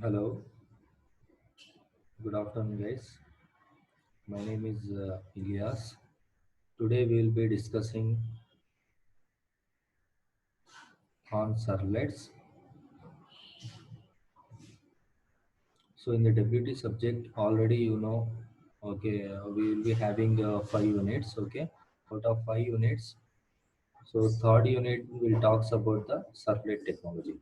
Hello, good afternoon, guys. My name is Ilyas. Today we will be discussing on servlets. So, in the WT subject, already okay, we will be having 5 units. Okay, out of 5 units, so third unit will talks about the servlet technology.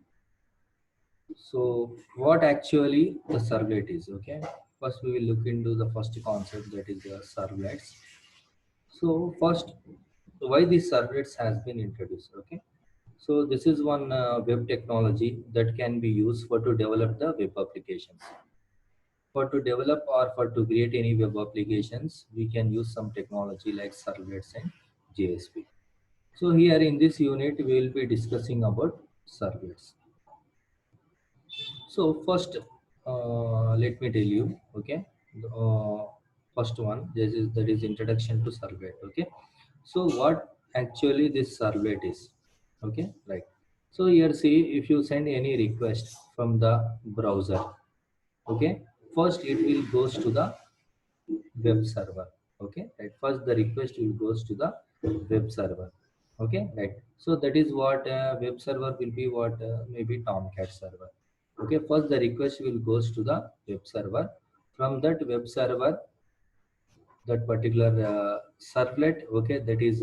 So, what actually the servlet is? Okay, first we will look into the first concept, that is the servlets. So, first, why these servlets has been introduced? Okay, so this is one web technology that can be used for to develop the web applications. For to develop or for to create any web applications, we can use some technology like servlets and JSP. So here in this unit, we will be discussing about servlets. So first, let me tell you, okay, uh, first one, this is that is introduction to servlet. Okay, so what actually this servlet is? Okay, right. So here see, if you send any request from the browser, okay, first it will goes to the web server. Okay, right. First the request will goes to the web server. Okay, right. So that is what web server will be, what maybe Tomcat server. Okay, first the request will goes to the web server. From that web server, that particular servlet, okay, that is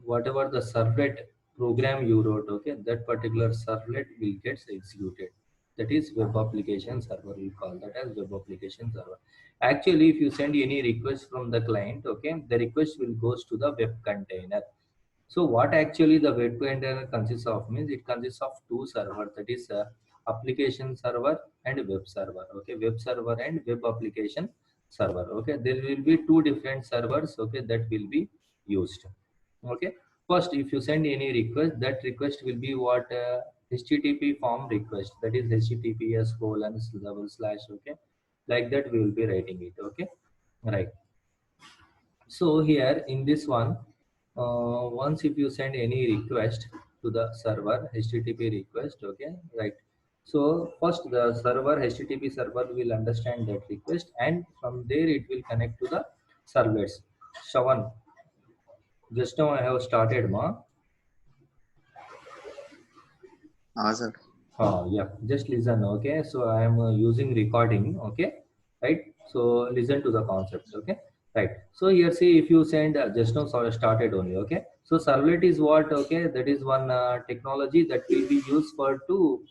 whatever the servlet program you wrote, okay, that particular servlet will get executed. That is web application server, we call that as web application server. Actually, if you send any request from the client, okay, the request will goes to the web container. So what actually the web container consists of means, it consists of two servers, that is application server and web server. Okay, web server and web application server. Okay, there will be two different servers, okay, that will be used. Okay, first if you send any request, that request will be what HTTP form request, that is HTTPS colon double slash. Okay, like that we will be writing it. Okay, right. So here in this one, once if you send any request to the server, HTTP request, okay, right. So first the server, HTTP server will understand that request, and from there it will connect to the servlets. Shawan, just now I have started, ma. Sir. Yeah, just listen, okay. So I am using recording, okay, right. So listen to the concept, okay, right. So here see, if you send just now started only, okay. So servlet is what, okay, that is one technology that will be used for to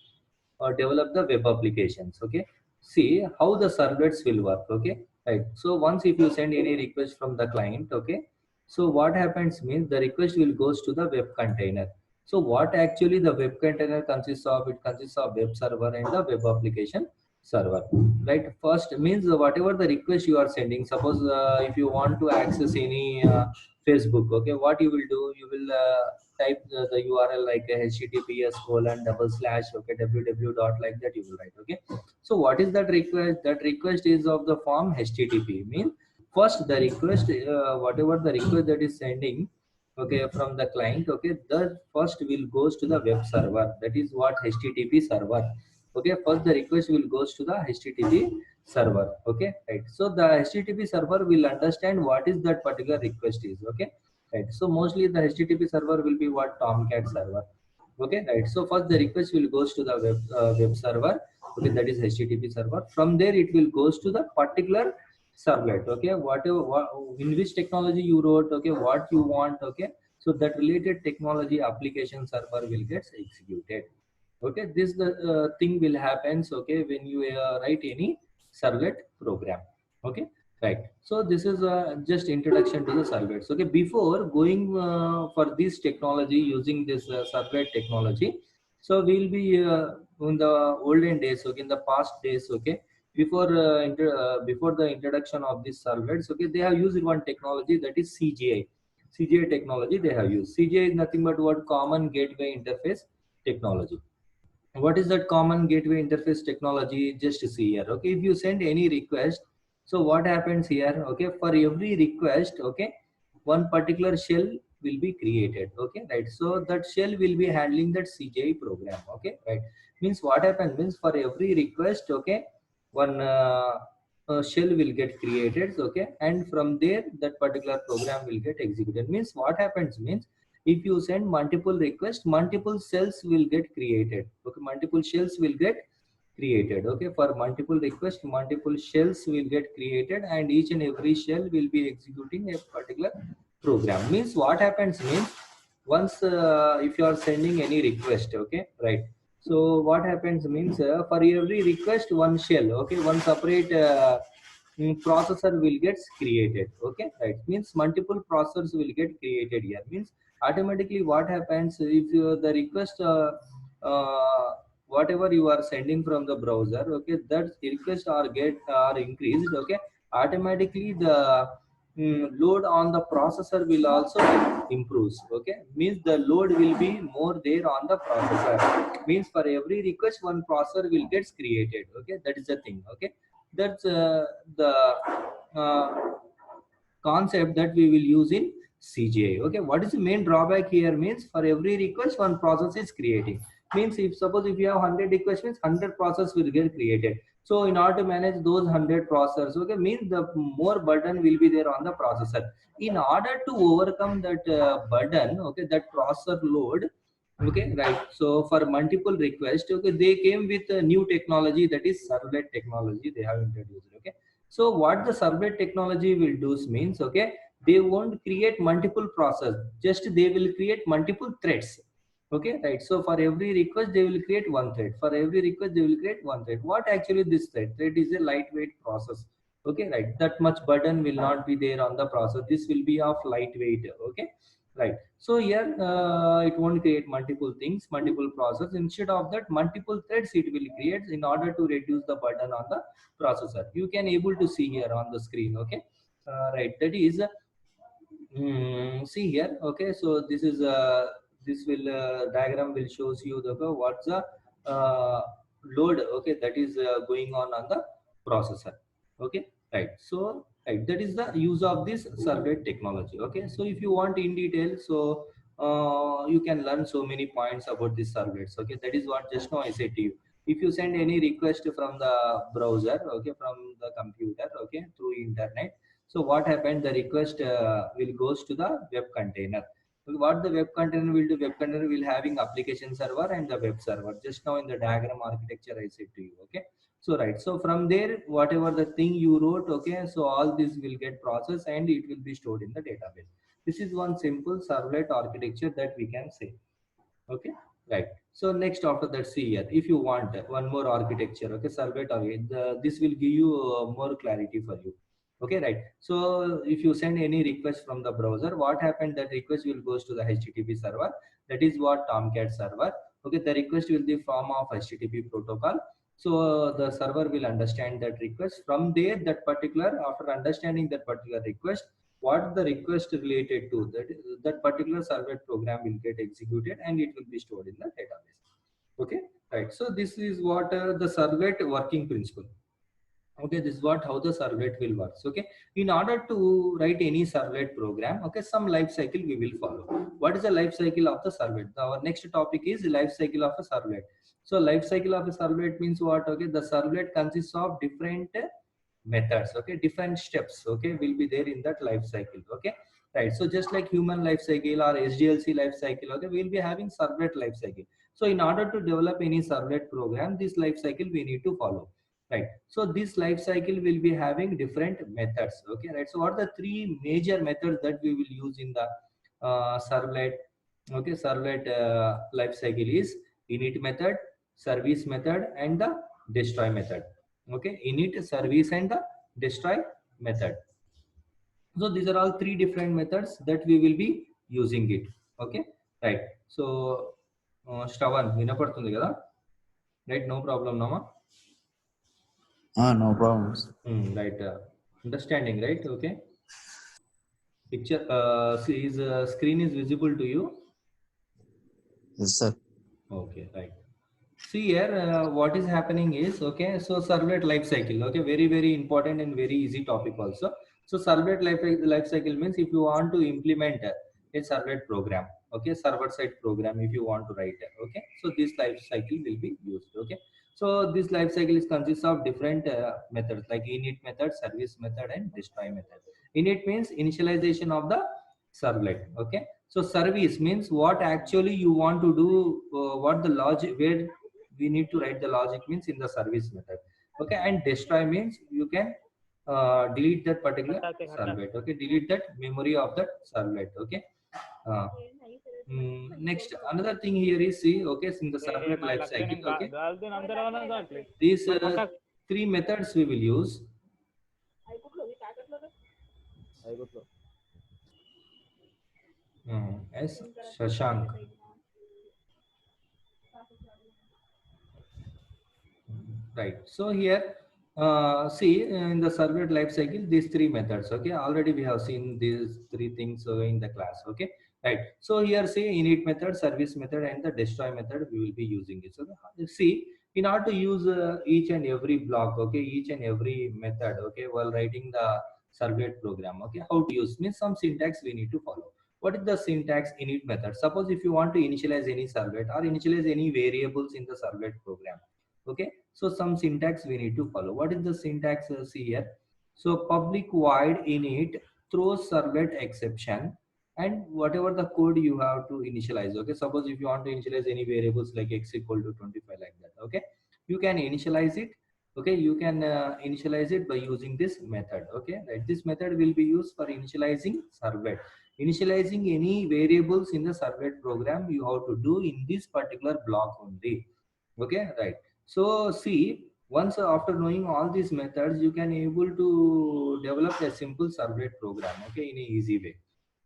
develop the web applications. Okay, see how the servlets will work. Okay, right. So once if you send any request from the client, okay, so what happens means the request will goes to the web container. So what actually the web container consists of, it consists of web server and the web application server, right. First means whatever the request you are sending, suppose if you want to access any Facebook, okay, what you will do, you will type the URL like https colon double slash, okay, www dot, like that you will write. Okay, so what is that request? That request is of the form HTTP, means first the request, whatever the request that is sending, okay, from the client, okay, the first will goes to the web server, that is what HTTP server. Okay, first the request will goes to the HTTP server. Okay, right. So the HTTP server will understand what is that particular request is. Okay, right. So mostly the HTTP server will be what, Tomcat server. Okay, right. So first the request will goes to the web server. Okay, that is HTTP server. From there it will goes to the particular servlet. Okay, whatever in which technology you wrote, okay, what you want. Okay, so that related technology application server will get executed. Okay, this the thing will happens, okay, when you write any servlet program. Okay, right. So this is just introduction to the servlets. Okay, before going for this technology, using this servlet technology, so we'll be in the olden days, okay, in the past days, okay, before before the introduction of these servlets, okay, they have used one technology, that is CGI technology. They have used CGI is nothing but what, common gateway interface technology. What is that common gateway interface technology? Just see here. Okay, if you send any request, so what happens here, okay, for every request, okay, one particular shell will be created. Okay, right. So that shell will be handling that CGI program. Okay, right. Means what happens means for every request, okay, one shell will get created, okay, and from there that particular program will get executed. Means what happens means if you send multiple requests, multiple cells will get created, okay, multiple shells will get created, okay, for multiple requests multiple shells will get created, and each and every shell will be executing a particular program. Means what happens means once if you are sending any request, okay, right, so what happens means for every request one shell, okay, one separate processor will get created, okay, right, means multiple processors will get created here. Means automatically what happens if the request uh, whatever you are sending from the browser, okay, that request are increased, okay, automatically the load on the processor will also improves, okay, means the load will be more there on the processor. Means for every request one processor will get created, okay, that is the thing, okay, that's the uh, concept that we will use in CGI. Okay, what is the main drawback here means for every request one process is creating. Means if suppose if you have 100 requests means 100 process will get created. So in order to manage those 100 processors, okay, means the more burden will be there on the processor. In order to overcome that burden, okay, that processor load, okay, right, so for multiple requests, okay, they came with a new technology, that is servlet technology they have introduced, okay. So what the servlet technology will do means, okay, they won't create multiple process, just they will create multiple threads, okay, right. So for every request they will create one thread, for every request they will create one thread. What actually this thread is a lightweight process, okay, right, that much burden will not be there on the process, this will be of lightweight, okay, right. So here it won't create multiple things, multiple process, instead of that multiple threads it will create in order to reduce the burden on the processor. You can able to see here on the screen, okay, right, that is see here, okay, so this is this will diagram will shows you the what's the uh, load, okay, that is going on the processor, okay, right. So right, that is the use of this servlet technology, okay. So if you want in detail, so you can learn so many points about this servlets, okay, that is what just now I said to you. If you send any request from the browser, okay, from the computer, okay, through internet, so what happened? The request will goes to the web container. So what the web container will do? Web container will having application server and the web server. Just now in the diagram architecture I said to you. Okay. So right. So from there, whatever the thing you wrote, okay. So all this will get processed and it will be stored in the database. This is one simple servlet architecture that we can say. Okay, right. So next after that, see here, if you want one more architecture, okay, servlet this will give you more clarity for you. Okay, right. So if you send any request from the browser, what happened? That request will goes to the HTTP server. That is what Tomcat server. Okay, the request will be form of HTTP protocol. So the server will understand that request. From there, that particular after understanding that particular request, what the request related to, that particular servlet program will get executed and it will be stored in the database. Okay, right. So this is what the servlet working principle. Okay, this is what how the servlet will work. Okay, in order to write any servlet program, okay, some life cycle we will follow. What is the life cycle of the servlet? Our next topic is life cycle of a servlet. So life cycle of a servlet means what? Okay, the servlet consists of different methods, okay, different steps, okay, will be there in that life cycle, okay, right. So just like human life cycle or SDLC life cycle, okay, we'll be having servlet life cycle. So in order to develop any servlet program, this life cycle we need to follow, right. So this life cycle will be having different methods, okay, right. So what are the three major methods that we will use in the servlet, okay, servlet life cycle is init method, service method, and the destroy method. Okay, init, service, and the destroy method. So these are all three different methods that we will be using it. Okay, right. So Shravan వినపడుతుంది కదా, right, no problem Nama. No problems. Right, understanding, right, okay. Picture is screen is visible to you. Yes, sir. Okay, right. See here, what is happening is, okay, so servlet life cycle, okay, very important and very easy topic also. So servlet life cycle means if you want to implement a servlet program, okay, server side program if you want to write it. Okay, so this life cycle will be used. Okay, so this life cycle is consists of different methods like init method, service method, and destroy method. Init means initialization of the servlet. Okay, so service means what actually you want to do, what the logic, where we need to write the logic means in the service method. Okay, and destroy means you can delete that particular servlet. Okay, delete that memory of that servlet. Okay. uh, Next, another thing here is, see, okay, in the servlet life cycle. Okay, these three methods we will use. As Shashank. Right. So here, see, in the servlet life cycle, these three methods. Okay. Already we have seen these three things in the class. Okay. Right. So here, see, init method, service method, and the destroy method, we will be using it. So see, in order to use each and every block, okay, each and every method, okay, while writing the servlet program, okay, how to use means some syntax we need to follow. What is the syntax init method? Suppose if you want to initialize any servlet or initialize any variables in the servlet program. Okay, so some syntax we need to follow. What is the syntax? See here. So public void init throws servlet exception, and whatever the code you have to initialize. Okay, suppose if you want to initialize any variables like x equal to 25 like that. Okay, you can initialize it. Okay, you can initialize it by using this method. Okay, right, this method will be used for initializing servlet. Initializing any variables in the servlet program you have to do in this particular block only. Okay, right. So see, once after knowing all these methods, you can able to develop a simple servlet program. Okay, in a easy way,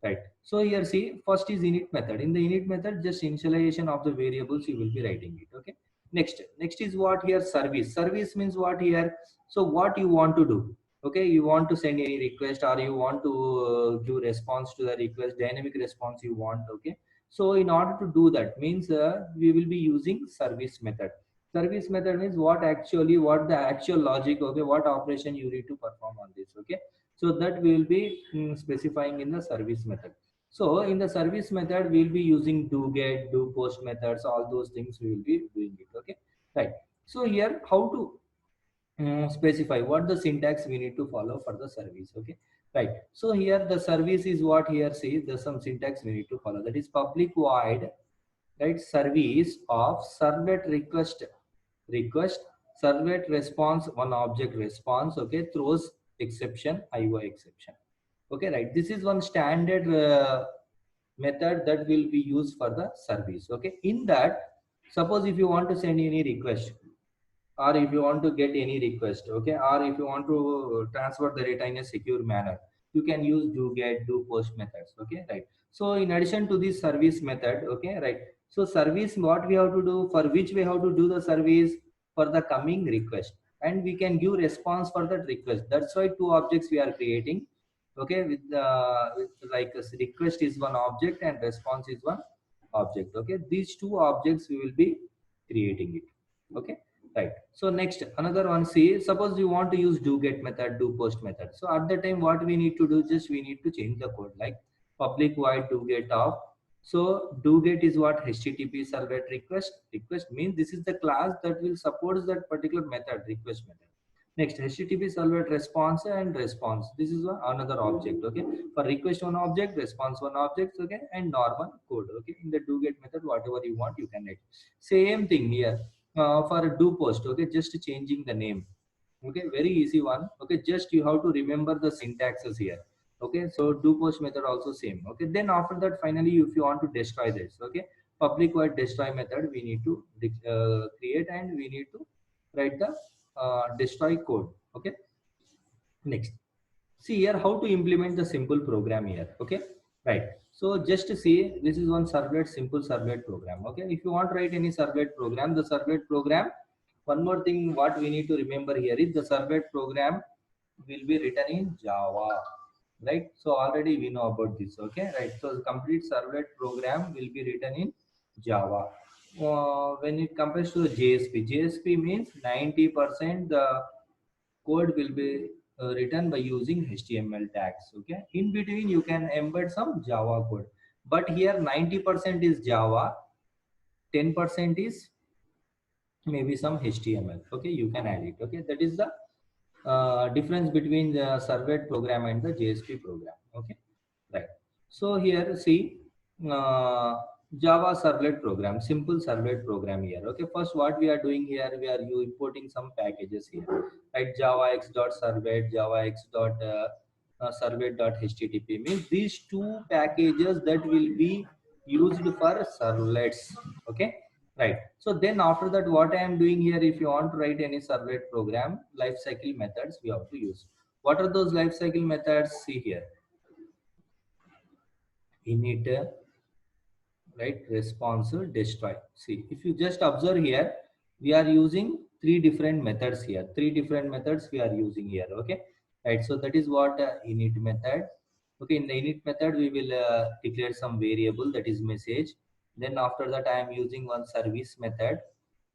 right? So here, see, first is init method. In the init method, just initialization of the variables you will be writing it. Okay. Next is what here, service. Service means what here? So what you want to do? Okay, you want to send any request or you want to give response to the request, dynamic response you want. Okay, so in order to do that means we will be using service method. Service method means what the actual logic, okay, what operation you need to perform on this. Okay, so that we will be specifying in the service method. So in the service method we will be using do get, do post methods, all those things we will be doing it. Okay, right. So here how to specify what the syntax we need to follow for the service. Okay, right. So here the service is what here, see, there's some syntax we need to follow, that is public void, right, service of servlet request servlet response one object response. Okay, throws exception, IO exception. Okay, right, this is one standard method that will be used for the service. Okay, in that, suppose if you want to send any request or if you want to get any request, okay, or if you want to transfer the data in a secure manner, you can use do get, do post methods. Okay, right. So in addition to this service method, okay, right, so service, what we have to do, for which we have to do the service, for the coming request, and we can give response for that request. That's why two objects we are creating. Okay, with like a request is one object and response is one object. Okay, these two objects we will be creating it. Okay, right. So next, another one, see, suppose you want to use do get method, do post method. So at the time, what we need to do, just we need to change the code like public void do get of. So do get is what, HTTP servlet request. Request means this is the class that will support that particular method, request method. Next, HTTP servlet response and response. This is another object. Okay, for request one object, response one object. Okay, and normal code. Okay, in the do get method, whatever you want, you can write. Same thing here for do post. Okay, just changing the name. Okay, very easy one. Okay, just you have to remember the syntaxes here. Okay, so do post method also same. Okay, then after that, finally, if you want to destroy this, okay, public void destroy method we need to create, and we need to write the destroy code. Okay, next, see here how to implement the simple program here. Okay, right. So just to see, this is one servlet, simple servlet program. Okay, if you want to write any servlet program, the servlet program, one more thing what we need to remember here is the servlet program will be written in Java, right? So already we know about this. Okay, right. So the complete servlet program will be written in Java. When it compares to the JSP means 90% the code will be written by using HTML tags. Okay, in between you can embed some Java code. but here 90% is Java, 10% is maybe some HTML. Okay, you can add it. Okay, that is the difference between the servlet program and the JSP program. Okay, right. So here see uh, Java servlet program, simple servlet program here. Okay, first what we are doing here, we are importing some packages here, right? javax.servlet, javax.servlet.http means these two packages that will be used for servlets. Okay, right. So then after that, what I am doing here, if you want to write any servlet program, lifecycle methods we have to use. What are those lifecycle methods? See here, init, right, response, destroy. See, if you just observe here, we are using three different methods here. Three different methods we are using here. Okay, right. So that is what init method. Okay, in the init method we will declare some variable, that is message. Then after that I am using one service method.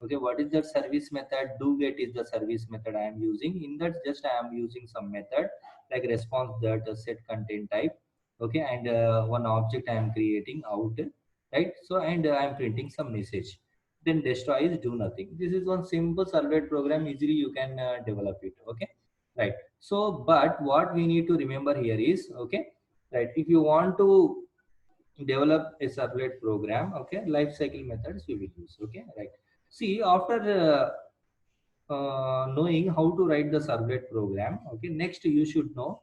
Okay, what is that service method? Do get is the service method I am using. In that just I am using some method like response that set content type. Okay, and one object I am creating out, right? So and I am printing some message. Then destroy is do nothing. This is one simple servlet program, easily you can develop it. Okay, right. So but what we need to remember here is, okay, right, if you want to develop a servlet program, okay, life cycle methods we will use. Okay, right. See, after knowing how to write the servlet program, okay, next you should know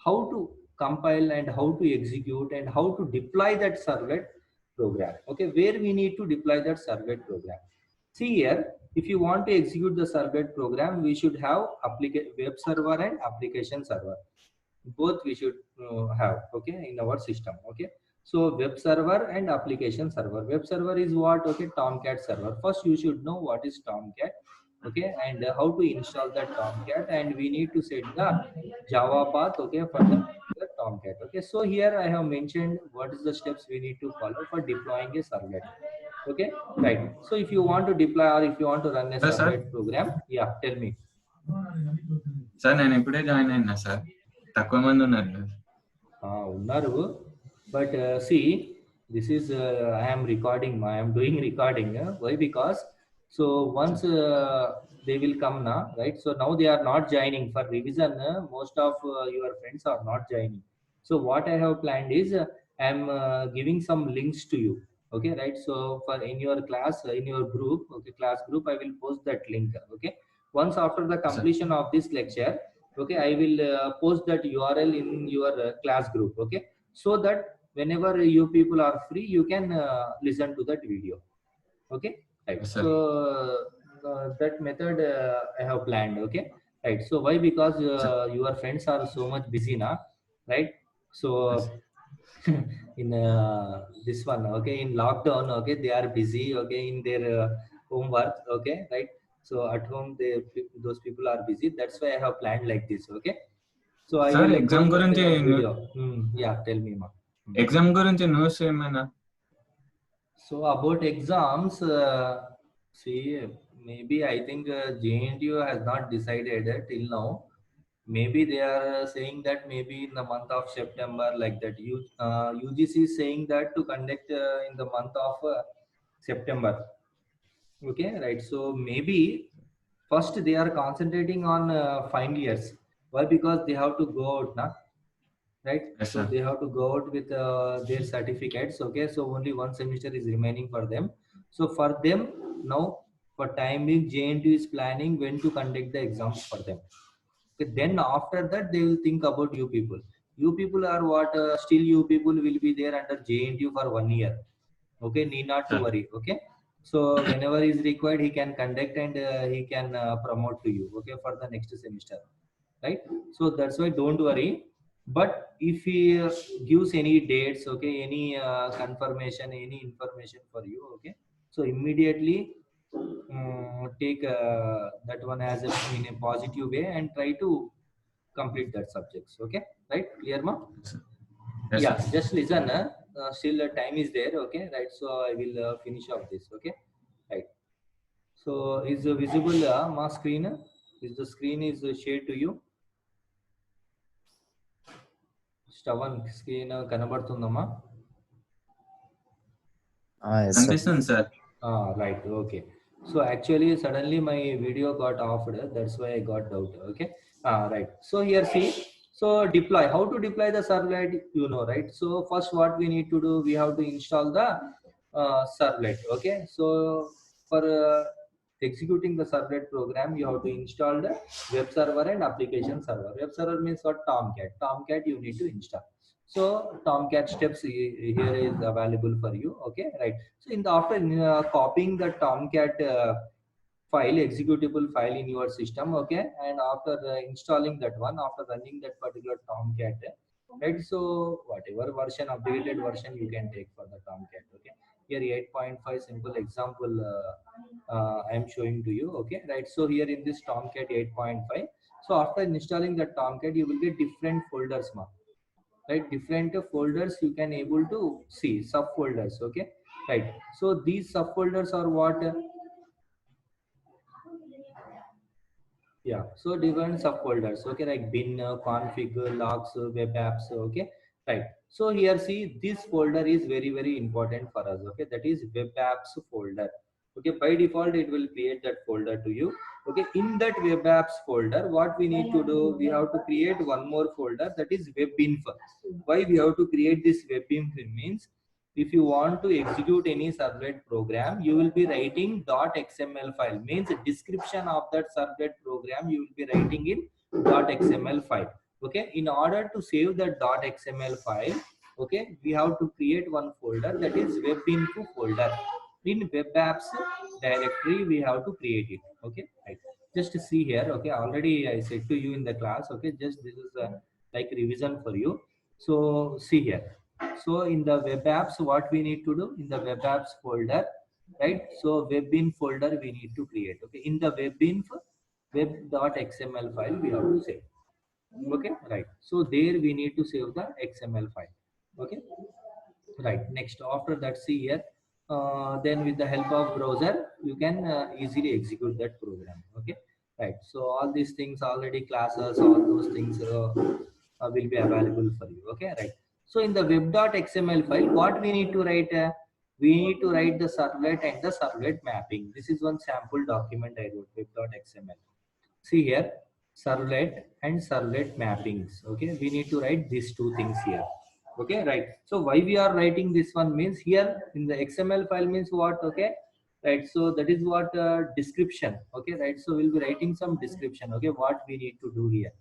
how to compile and how to execute and how to deploy that servlet program. Okay, where we need to deploy that servlet program. See here, if you want to execute the servlet program, we should have web server and application server. Both we should have, okay, in our system. Okay, so web server and application server. Web server is what? Okay, Tomcat server. First you should know what is Tomcat. Okay, and how to install that Tomcat, and we need to set the Java path, okay, for the Tomcat. Okay, so here I have mentioned what is the steps we need to follow for deploying a servlet. Okay, right. So if you want to deploy or if you want to run a Yes, sir. servlet program, yeah, tell me. Sir నేను ఇప్పుడే join అయినా sir, తక్కువ మంది ఉన్నారు కదా. Unnaru, but see, this is I am recording, I am doing recording. Why? Because so once they will come now, right? So now they are not joining for revision. Most of your friends are not joining. So what I have planned is I am giving some links to you. Okay, right? So for in your class, in your group, okay, class group, I will post that link. Okay, once after the completion of this lecture, okay, I will post that URL in your class group. Okay, so that whenever you people are free, you can listen to that video. Okay, right. Yes, sir. So that method I have planned. Okay, right. So why? Because your friends are so much busy now, right? So in this one, okay, in lockdown, okay, they are busy, okay, in their homework. Okay, right. So at home those people are busy, that's why I have planned like this. Okay, so I sir will exam post గురించి that video. Yeah, tell me, ma. Exam గురించి news ఏమైనా? So about exams, see, maybe I think JNTU has not decided till now. Maybe they are saying that maybe in the month of September, like that. UGC is saying that to conduct in the month of September. Okay, right. So maybe first they are concentrating on final years. Why? Because they have to go out now, right? Yes, So sir. they have to go out with their certificates. Okay, so only one semester is remaining for them. So for them now, for time being, JNTU is planning when to conduct the exams for them. Okay, then after that they will think about you people. You people are what? Still you people will be there under JNTU for 1 year. Okay, need not to Sir. worry. Okay, so whenever is required, he can conduct and he can promote to you. Okay, for the next semester, right? So that's why don't worry. But if he gives any dates, okay, any confirmation, any information for you, okay, so immediately take that one as in a positive way and try to complete that subjects. Okay, right? Clear, ma? Yes, Yeah, sir. just listen. Still time is there. Okay, right? So I will finish off this. Okay, right? So is visible ma screen? Is the screen is shared to you? Stavan screen కనబడుతుందమ్మా? Yes, sir. కనిపిస్తుంది sir. Right. Okay. So actually, suddenly my video got off. That's why I got doubt. Okay. Right. So here, see. So deploy. How to deploy the servlet? You know, right? So first, what we need to do, we have to install the servlet. Okay. So for executing the servlet program, you have to install the web server and application server. Web server means what? Tomcat. Tomcat you need to install. So Tomcat steps here is available for you. Okay. Right. So in the after copying the Tomcat file, executable file in your system, okay, and after installing that one, after running that particular Tomcat, right? So whatever version, updated version you can take for the Tomcat, okay. Here 8.5 simple example I am showing to you, okay, right? So here in this Tomcat 8.5, so after installing the Tomcat, you will get different folders, right? Different folders you can able to see subfolders, okay, right? So these subfolders are what? Yeah, so different subfolders, okay, like bin, config, logs, web apps, okay, right? So here, see, this folder is very important for us, okay, that is web apps folder, okay. By default it will create that folder to you, okay. In that web apps folder, what we need to do, we have to create one more folder, that is webinf. Why we have to create this webinf means, if you want to execute any servlet program, you will be writing .xml file, means description of that servlet program you will be writing in .xml file, okay. In order to save that .xml file, okay, we have to create one folder, that is webinfo folder. In web apps directory we have to create it, okay, right? Just see here, okay, already I said to you in the class, okay, just this is like revision for you. So see here, so in the web apps, what we need to do, in the web apps folder, right? So webinf folder we need to create, okay. In the webinf web.xml file we have to save, okay, right? So there we need to save the XML file, okay, right? Next, after that, see here, then with the help of browser you can easily execute that program, okay, right? So all these things already, classes, all those things will be available for you, okay, right? So in the web.xml file, what we need to write, we need to write the servlet and the servlet mapping. This is one sample document I wrote, web.xml. See here, servlet and servlet mappings, okay, we need to write these two things here, okay, right? So why we are writing this one means, here in the XML file means what, okay, right? So that is what description, okay, right? So we'll be writing some description, okay, what we need to do here,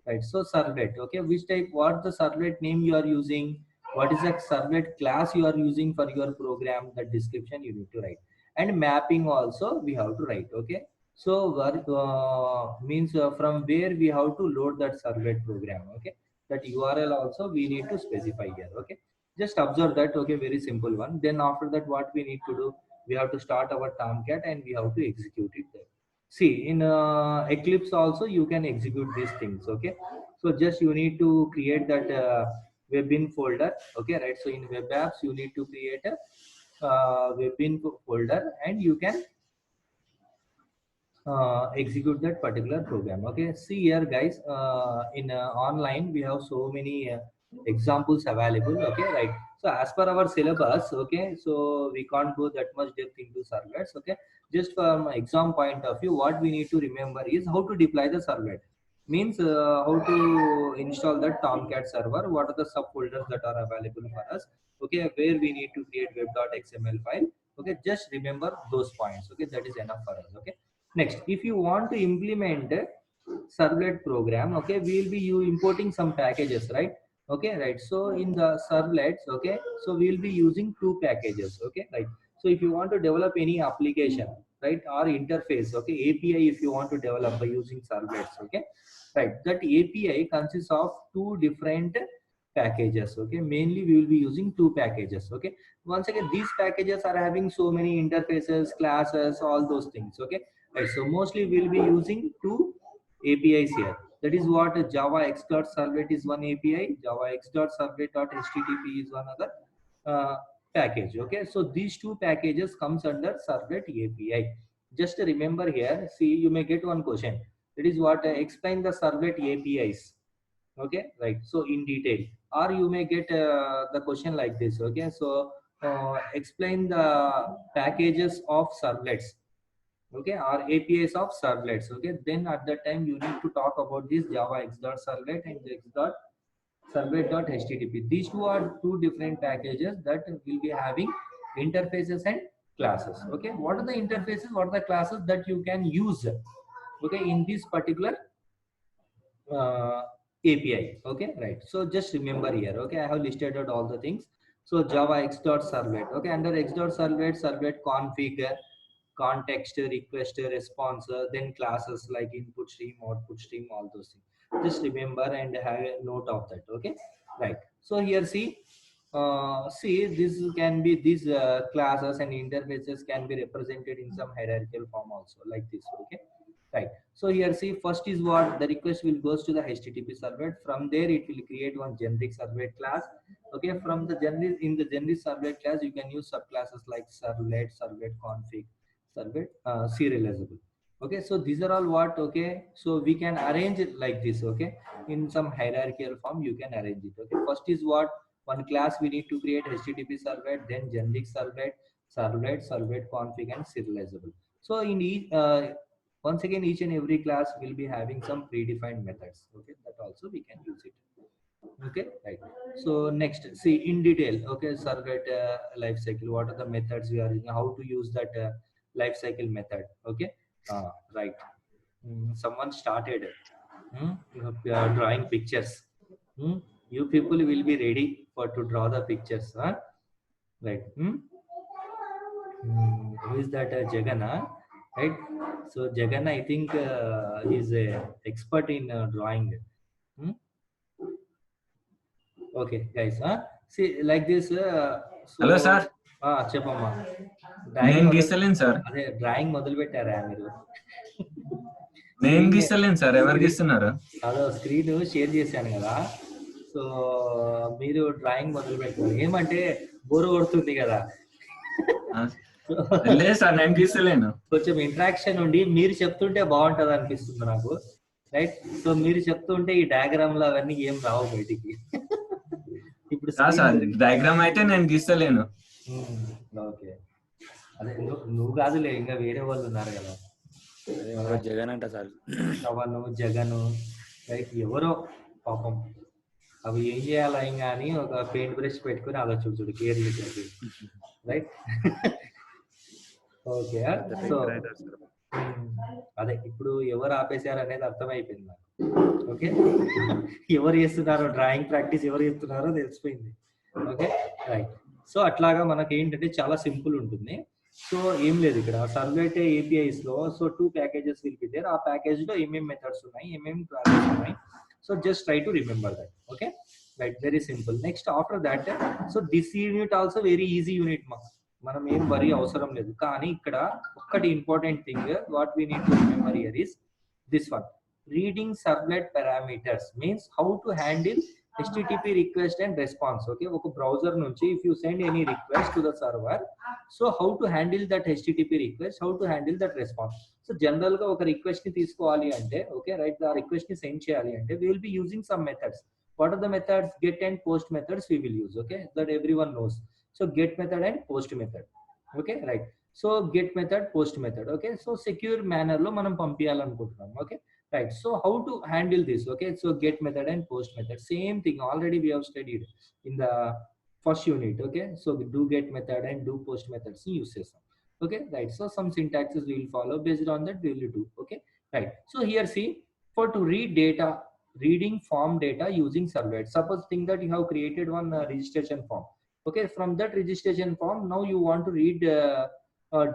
right? So servlet, okay, which type, what the servlet name you are using, what is the servlet class you are using for your program, the description you need to write. And mapping also we have to write, okay. So means from where we have to load that servlet program, okay, that URL also we need to specify here, okay. Just observe that, okay, very simple one. Then after that, what we need to do, we have to start our Tomcat and we have to execute it there. See, in Eclipse also you can execute these things, okay. So just you need to create that webin folder, okay, right? So in web apps you need to create a webin folder and you can execute that particular program, okay. See here guys, in online we have so many examples available, okay, right? So as per our syllabus, okay, so we can't go that much depth into servlets, okay. Just from exam point of view, what we need to remember is how to deploy the servlet, means how to install the Tomcat server, what are the subfolders that are available for us, okay, where we need to create web.xml file, okay. Just remember those points, okay, that is enough for us, okay. Next, if you want to implement a servlet program, okay, we will be you importing some packages, right? Okay, right. So in the servlets, okay, so we will be using two packages, okay, right? So if you want to develop any application, right, or interface, okay, API, if you want to develop by using servlets, okay, right, that API consists of two different packages, okay. Mainly we will be using two packages, okay. Once again, these packages are having so many interfaces, classes, all those things, okay, right? So mostly we'll be using two APIs here. That is what Java X.Servlet is one API, Java X.Servlet.http is one other uh, package, okay. So these two packages comes under Servlet API. Just remember here, see, you may get one question. That is what explain the Servlet APIs, okay, right? So in detail, or you may get the question like this, okay. So explain the packages of servlets, okay, or APIs of servlets, okay. Then at that time you need to talk about this Java x.servlet and x.servlet.http. These two are two different packages that will be having interfaces and classes, okay. What are the interfaces, what are the classes that you can use, okay, in this particular API, okay, right. So just remember here, okay, I have listed out all the things. So Java x.servlet, okay, under x.servlet, servlet config, context, request, response, then classes like input stream, output stream, all those things. Just remember and have a note of that, okay, right. So here see this can be, these classes and interfaces can be represented in some hierarchical form also, like this, okay, right. So here see, first is what the request will goes to the HTTP servlet. From there it will create one generic servlet class, okay. From the generic, in the generic servlet class you can use subclasses like servlet, servlet config, servlet, serializable, okay. So these are all what, okay, so we can arrange it like this, okay, in some hierarchical form you can arrange it, okay. First is what, one class we need to create HTTP servlet, then generic servlet, servlet config and serializable. So in each once again, each and every class will be having some predefined methods, okay, that also we can use it, okay, right. So next, see in detail, okay, servlet life cycle, what are the methods we are using, how to use that life cycle method, okay, right. Someone started, you are drawing pictures. You people will be ready for to draw the pictures, huh? Right. Who is that? Jagan, huh? Right. So Jagan, I think he's a expert in drawing. Hmm? Okay, guys. Huh? See, like this. Hello So, sir, చెప్పమ్మా. Drawing నేను మొదలు, గీస్తలేను sir. అదే drawing మొదలు పెట్టారా మీరు? నేను గీస్తలేను sir, ఎవరు గీస్తున్నారు? అదో స్క్రీన్ షేర్ చేశాను కదా, సో మీరు డ్రాయింగ్ మొదలు పెట్టారు. ఏమంటే బోరు కొడుతుంది కదా, లేదు సార్, నేను గీస్తలేను. కొంచెం ఇంటరాక్షన్ ఉండి మీరు చెప్తుంటే బాగుంటది అనిపిస్తుంది నాకు, రైట్. సో మీరు చెప్తుంటే ఈ డయాగ్రామ్ లో అవన్నీ ఏం రావు బయటికి. ఇప్పుడు సార్ డయాగ్రామ్ అయితే నేను గీస్తలేను. ఓకే, అదే నువ్వు కాదులే, ఇంకా వేరే వాళ్ళు ఉన్నారు కదా, జగన్ అంట సార్, పవన్, జగన్, రైట్, ఎవరో పాపం అవి ఏం చేయాలా ఇంకా అని ఒక పెయింట్ బ్రష్ పెట్టుకుని అలా చూడు కేర్ రైట్. ఓకే, సో అదే ఇప్పుడు ఎవరు ఆపేశారు అనేది అర్థమైపోయింది నాకు, ఓకే. ఎవరు చేస్తున్నారో డ్రాయింగ్ ప్రాక్టీస్ ఎవరు చేస్తున్నారో తెలిసిపోయింది, ఓకే, రైట్. సో అట్లాగా మనకి ఏంటంటే చాలా సింపుల్ ఉంటుంది. సో ఏం లేదు ఇక్కడ సర్వ్లెట్ ఏపీఐస్ లో, so 2 packages will be there. ఆ ప్యాకేజ్ లో ఏమేమి మెథడ్స్ ఉన్నాయి, ఏమేమి క్లాసెస్ ఉన్నాయి, so just try to remember that, okay, right, very simple. Next after that, so this unit also very easy unit, మనం ఏం వరీ అవసరం లేదు. కానీ ఇక్కడ ఒక్కటి important thing what we need to remember here is this one, reading servlet parameters means how to handle HTTP request and response, okay. ఒక browser నుంచి if you send any request to the server, so how to handle that HTTP request, how to handle that response. So general గా ఒక request ని తీసుకోవాలి అంటే, okay, right, ఆ request ని send చేయాలి అంటే we will be using some methods. What are the methods? Get and post methods we will use, okay, that everyone knows. So get method and post method, okay, right. So get method, post method, okay. So secure manner లో మనం పంపించాలనుకుంటున్నాం, okay, right. So how to handle this, okay. So get method and post method, same thing already we have studied in the first unit, okay. So do get method and do post methods uses, okay, right. So some syntaxes we will follow, based on that we will do, okay, right. So here see, for to read data, reading form data using servlet, suppose think that you have created one registration form, okay. From that registration form now you want to read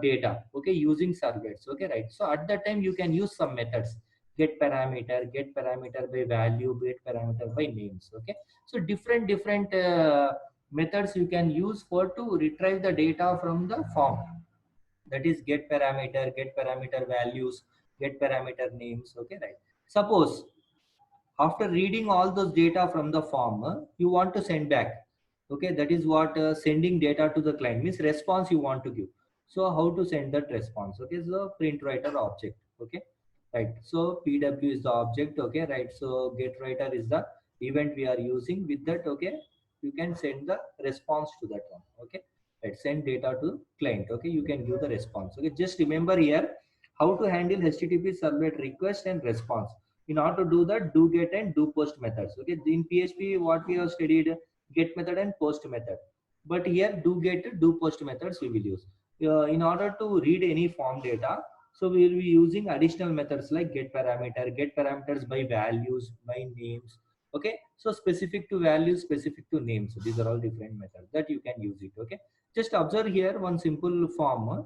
data, okay, using servlets, okay, right. So at that time you can use some methods, get parameter by value, get parameter by names, okay. So different methods you can use for to retrieve the data from the form, that is get parameter values, get parameter names, okay, right. Suppose after reading all those data from the form, you want to send back, okay, that is what sending data to the client means, response you want to give. So how to send that response, okay. So print writer object, okay, right. So pw is the object, okay, right. So get writer is the event we are using. With that, okay, you can send the response to that one, okay, right? Send data to client. Okay, you can give the response. Okay, just remember here how to handle HTTP servlet request and response. In order to do that, do get and do post methods. Okay, in PHP what we have studied, get method and post method, but here do get, do post methods we will use. In order to read any form data, so we will be using additional methods like get parameter, get parameters by values, by names. Okay, so specific to values, specific to names. So these are all different methods that you can use it. Okay, just observe here one simple form,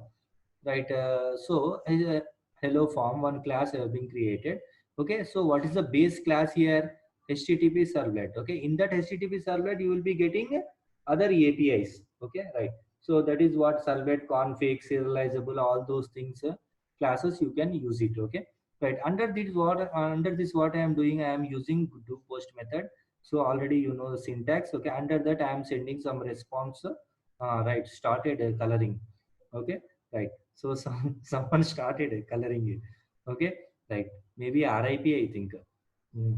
right? Hello form, one class have been created. Okay, so what is the base class here? HTTP servlet. Okay, in that HTTP servlet you will be getting other APIs. Okay, right? So that is what servlet config, serializable, all those things, classes you can use it. Okay, right? Under this what I am doing, I am using do post method. So already you know the syntax. Okay, under that I am sending some response. Right, started coloring. Okay, right. So someone started coloring it. Okay, right. Maybe RIP, I think. Hmm.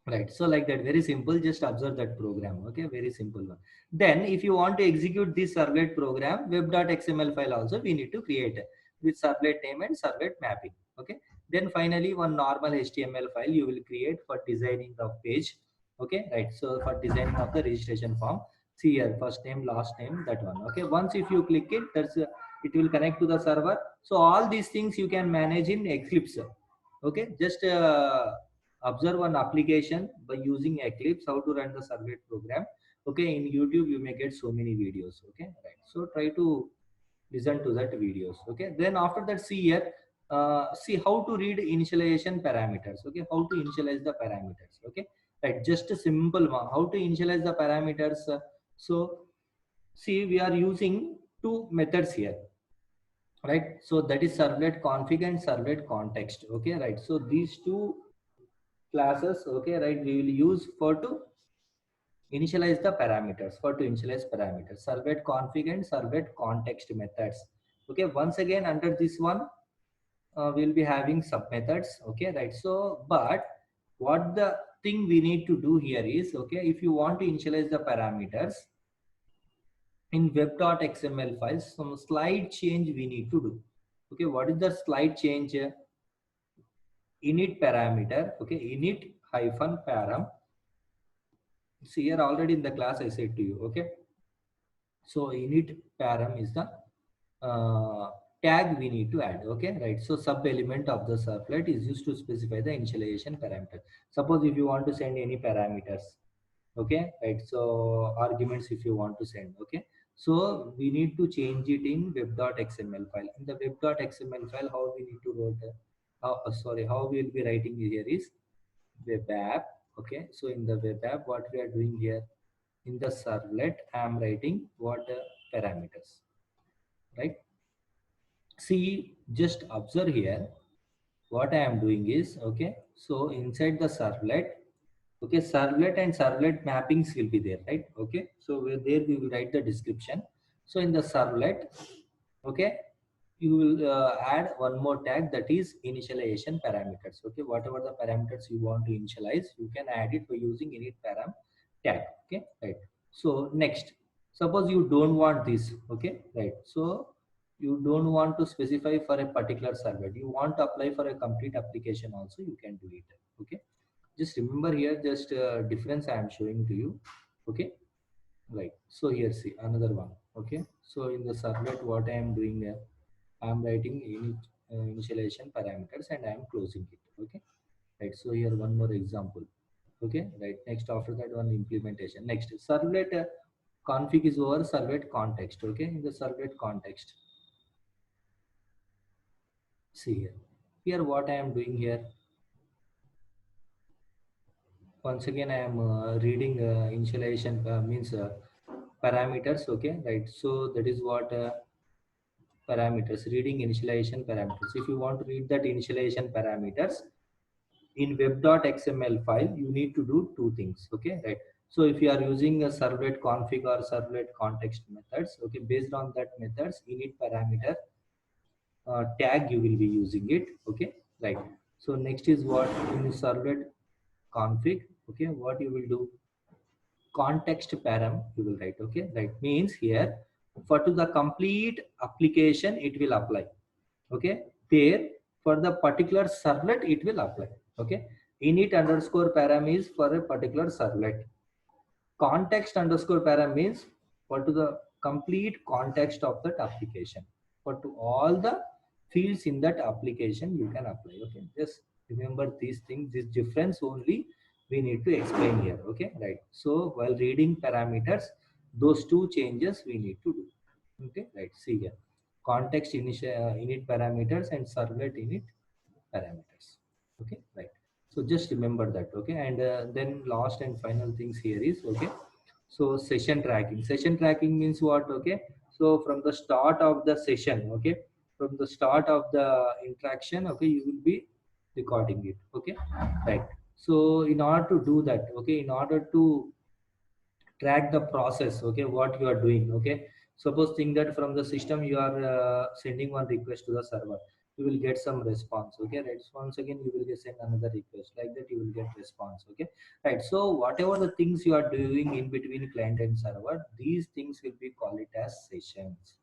Right, so like that, very simple. Just observe that program. Okay, very simple one. Then if you want to execute this servlet program, web.xml file also we need to create with servlet name and servlet mapping. Okay, then finally one normal HTML file you will create for designing the page. Okay, right. So for designing of the registration form, see here, first name, last name, that one. Okay, once if you click it, it will connect to the server. So all these things you can manage in Eclipse. Okay, just observe one application by using Eclipse, how to run the servlet program. Okay, in YouTube you may get so many videos. Okay, right. So try to listen to that videos. Okay, then after that, see here, see how to read initialization parameters. Okay, how to initialize the parameters. Okay, right. Just a simple one. How to initialize the parameters. So see, we are using two methods here, right? So that is servlet config and servlet context. Okay, right. So these two classes, okay, right, we will use for to initialize the parameters, for to initialize parameters, servlet config and servlet context methods. Okay, once again under this one, we'll be having sub methods. Okay, right. So but what the thing we need to do here is, okay, if you want to initialize the parameters in web.xml files, some slight change we need to do. Okay, what is the slight change? Init parameter. Okay, init hyphen param. See here, already in the class I said to you. Okay, so init param is the uh, tag we need to add. Okay, right. So sub element of the servlet is used to specify the initialization parameter. Suppose if you want to send any parameters, okay, right, so arguments if you want to send. Okay, so we need to change it in web.xml file. In the web.xml file, how we need to write, how we will be writing here is web app. Okay, so in the web app, what we are doing here, in the servlet I am writing what parameters, right? See, just observe here, what I am doing is, okay, so inside the servlet, okay, servlet and servlet mappings will be there, right? Okay, so there we will write the description. So in the servlet, okay, you will add one more tag, that is initialization parameters. Okay, whatever the parameters you want to initialize, you can add it by using init param tag. Okay, right. So next, suppose you don't want this. Okay, right. So you don't want to specify for a particular servlet, you want to apply for a complete application also, you can do it. Okay, just remember here, just difference I am showing to you. Okay, right. So here, see another one. Okay, so in the servlet, what I am doing here, I am writing initialization parameters and I am closing it. Okay, right. So here one more example. Okay, right. Next, after that one implementation. Next, servlet config is over, servlet context. Okay, in the servlet context, see here. Here what I am doing here. Once again, I am reading initialization means parameters. Okay, right. So that is what parameters, reading initialization parameters. If you want to read that initialization parameters in web.xml file, you need to do two things. Okay, right. So if you are using a servlet config or servlet context methods, okay, based on that methods init parameter tag you will be using it. Okay, right. So next is what in servlet config. Okay, what you will do, context param you will write. Okay, right, means here for to the complete application it will apply. Okay, there for the particular servlet it will apply. Okay, init underscore param is for a particular servlet. Context underscore param means for to the complete context of that application, for to all the fields in that application you can apply. Okay, just remember these things, this difference only we need to explain here. Okay, right. So while reading parameters, those two changes we need to do. Okay, right. See here, context init parameters and servlet init parameters. Okay, right. So just remember that. Okay, and then last and final things here is, okay, so session tracking. Session tracking means what? Okay, so from the start of the session, okay, from the start of the interaction, okay, you will be recording it. Okay, right. So in order to do that, okay, in order to track the process, okay, what you are doing. Okay, suppose think that from the system you are sending one request to the server, you will get some response. Okay, response again you will get send another request, like that you will get response. Okay, right. So whatever the things you are doing in between client and server, these things will be called it as sessions.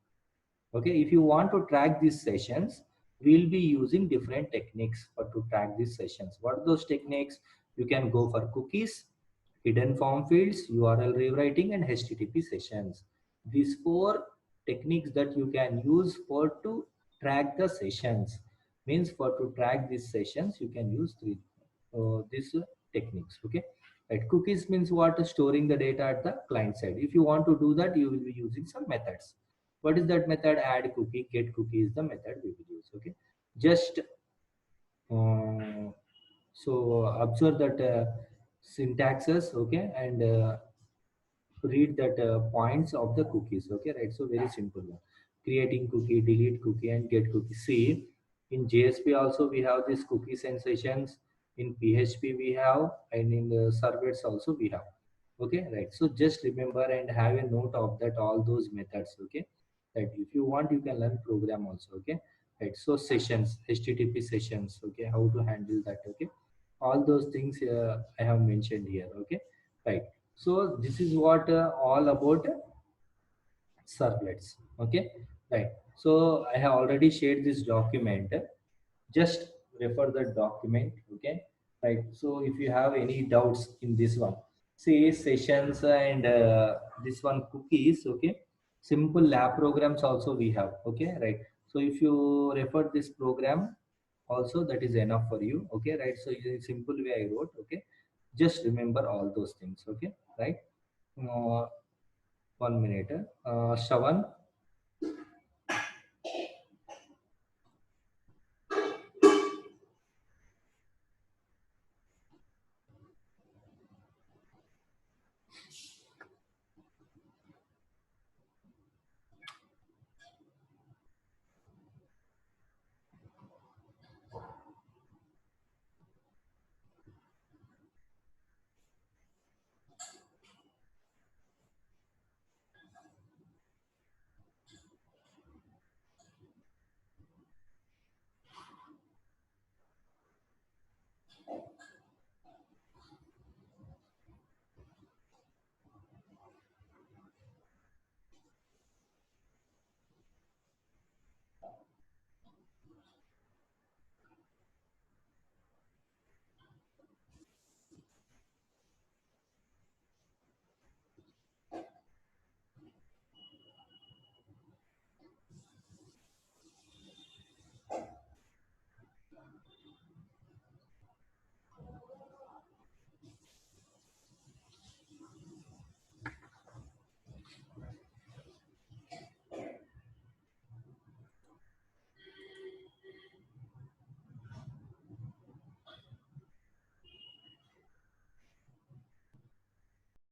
Okay, if you want to track these sessions, we'll be using different techniques for to track these sessions. What are those techniques? You can go for cookies, hidden form fields, URL rewriting, and HTTP sessions. These four techniques that you can use for to track the sessions. Means for to track these sessions, you can use these techniques. Okay, right. Cookies means what? Storing the data at the client side. If you want to do that, you will be using some methods. What is that method? Add cookie, get cookie is the method we will use. Okay, just so observe that syntaxes. Okay, and read that points of the cookies. Okay, right. So very simple one: creating cookie, delete cookie, and get cookie. See, in JSP also we have these cookie sensations. In PHP we have, and in the servlets also we have. Okay, right. So just remember and have a note of that all those methods. Okay, right. If you want, you can learn program also. Okay, right. So sessions, HTTP sessions. Okay, how to handle that. Okay, all those things I have mentioned here. Okay, right. So this is what all about servlets. Okay, right. So I have already shared this document. Just refer the document. Okay, right. So if you have any doubts in this one, say sessions and this one cookies. Okay, simple lab programs also we have. Okay, right. So if you refer this program also, that is enough for you. Okay, right. So in a simple way I wrote. Okay, just remember all those things. Okay, right. uh, 1 minute. Shravan,